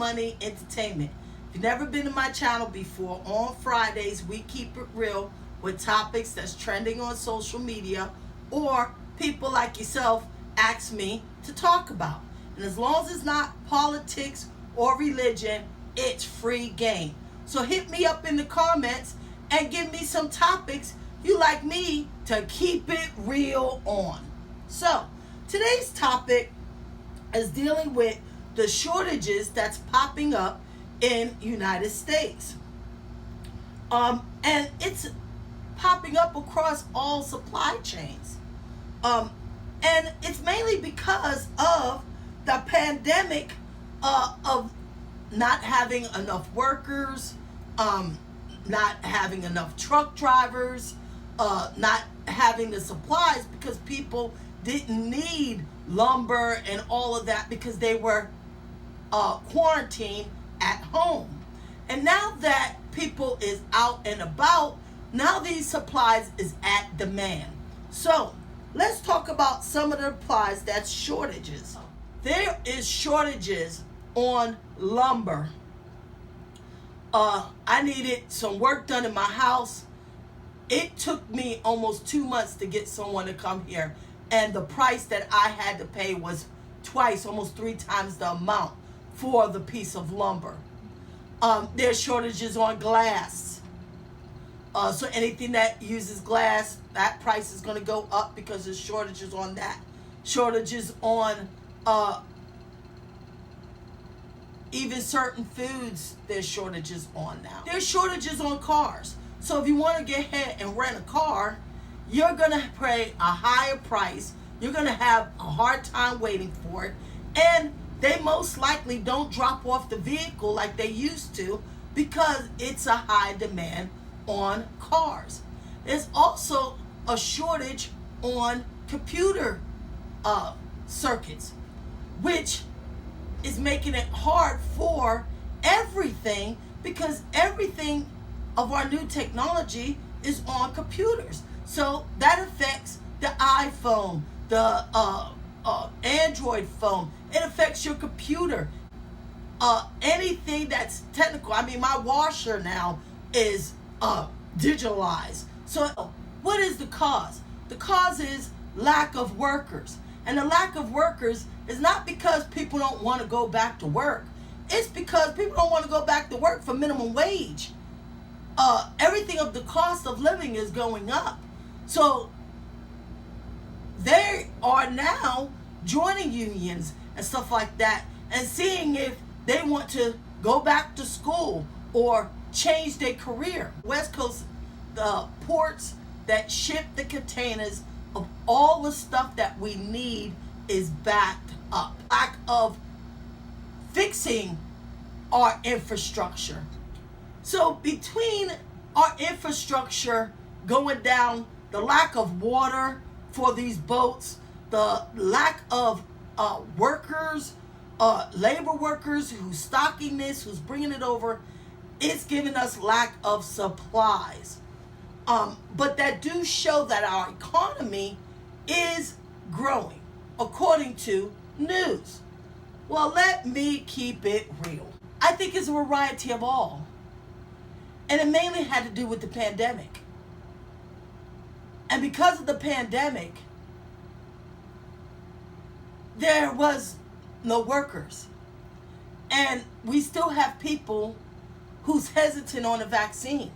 money entertainment. If you've never been to my channel before, on Fridays we keep it real with topics that's trending on social media or people like yourself ask me to talk about. And as long as it's not politics or religion, it's free game. So hit me up in the comments and give me some topics you like me to keep it real on. So today's topic is dealing with the shortages that's popping up in United States. And it's popping up across all supply chains. And it's mainly because of the pandemic of not having enough workers, not having enough truck drivers, not having the supplies because people didn't need lumber and all of that because they were quarantined at home. And now that people is out and about, now these supplies is at demand. So let's talk about some of the supplies that's shortages. There is shortages on lumber. I needed some work done in my house. It took me almost 2 months to get someone to come here, and the price that I had to pay was twice, almost 3 times the amount for the piece of lumber. There's shortages on glass. So anything that uses glass, that price is going to go up because there's shortages on that. Shortages on even certain foods, there's shortages on now. There's shortages on cars. So if you want to get ahead and rent a car, you're going to pay a higher price. You're going to have a hard time waiting for it. And they most likely don't drop off the vehicle like they used to because it's a high demand on cars. There's also a shortage on computer circuits, which is making it hard for everything because everything of our new technology is on computers. So that affects the iPhone, the Android phone. It affects your computer. Anything that's technical. I mean, my washer now is digitalized. So what is the cause? The cause is lack of workers. And the lack of workers is not because people don't want to go back to work. It's because people don't want to go back to work for minimum wage. Everything of the cost of living is going up. So they are now joining unions and stuff like that and seeing if they want to go back to school or change their career. West Coast, the ports that ship the containers of all the stuff that we need is backed up. Lack of fixing our infrastructure. So between our infrastructure going down, the lack of water for these boats, the lack of workers, labor workers who's stocking this, who's bringing it over, it's giving us lack of supplies. But that do show that our economy is growing, according to news. Well, let me keep it real. I think it's a variety of all. And it mainly had to do with the pandemic. And because of the pandemic, there was no workers. And we still have people who's hesitant on a vaccine.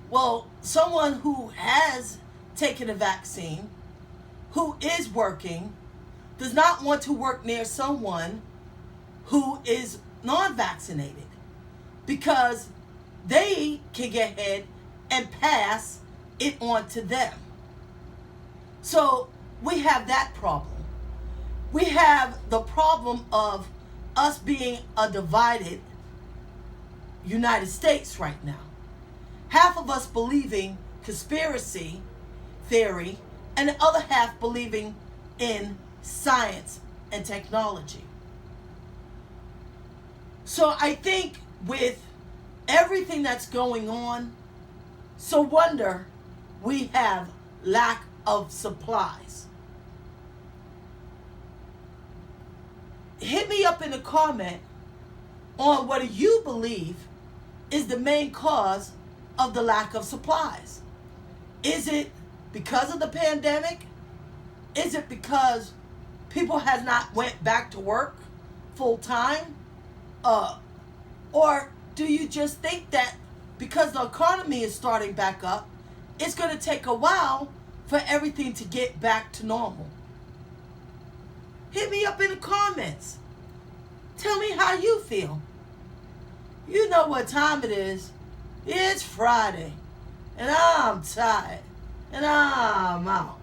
Well, someone who has taken a vaccine, who is working, does not want to work near someone who is non-vaccinated because they can get ahead and pass it on to them. So we have that problem. We have the problem of us being a divided United States right now. Half of us believing conspiracy theory and the other half believing in science and technology. So I think with everything that's going on, so wonder we have lack of supplies. Hit me up in the comment on what you believe is the main cause of the lack of supplies. Is it because of the pandemic? Is it because people has not went back to work full time? Or do you just think that because the economy is starting back up, it's going to take a while for everything to get back to normal? Hit me up in the comments. Tell me how you feel. You know what time it is. It's Friday. And I'm tired. And I'm out.